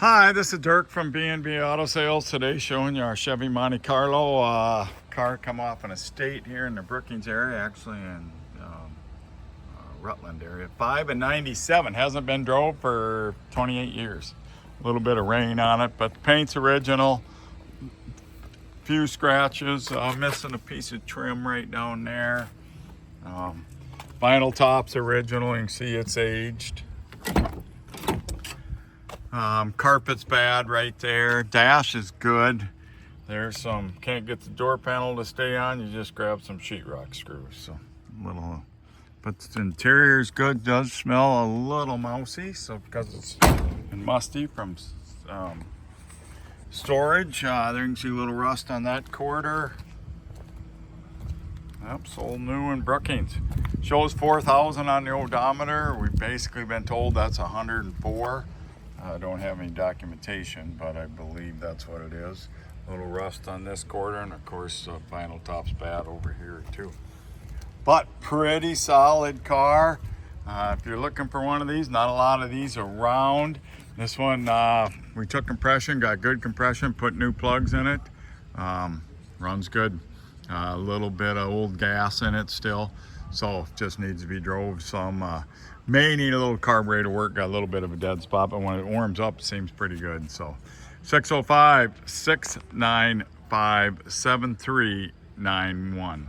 Hi, this is Dirk from B&B Auto Sales. Today showing you our Chevy Monte Carlo car come off an estate here in the Brookings area, actually in Rutland area. 5 and 97, hasn't been drove for 28 years. A little bit of rain on it, but the paint's original. Few scratches, missing a piece of trim right down there. Vinyl top's original, you can see it's aged. Carpet's bad right there. Dash is good. There's some, can't get the door panel to stay on, you just grab some sheetrock screws. So little, but the interior is good. Does smell a little mousy, so because it's been musty from storage. There you can see a little rust on that quarter. Yep, sold new in Brookings. Shows 4,000 on the odometer. We've basically been told that's 104. I don't have any documentation, but I believe that's what it is. A little rust on this quarter, and of course vinyl top's bad over here too. But pretty solid car. If you're looking for one of these, not a lot of these around. This one, we took compression, got good compression, put new plugs in it. Runs good. A little bit of old gas in it still, so just needs to be drove some. May need a little carburetor work, got a little bit of a dead spot, but when it warms up, it seems pretty good. So 605-695-7391.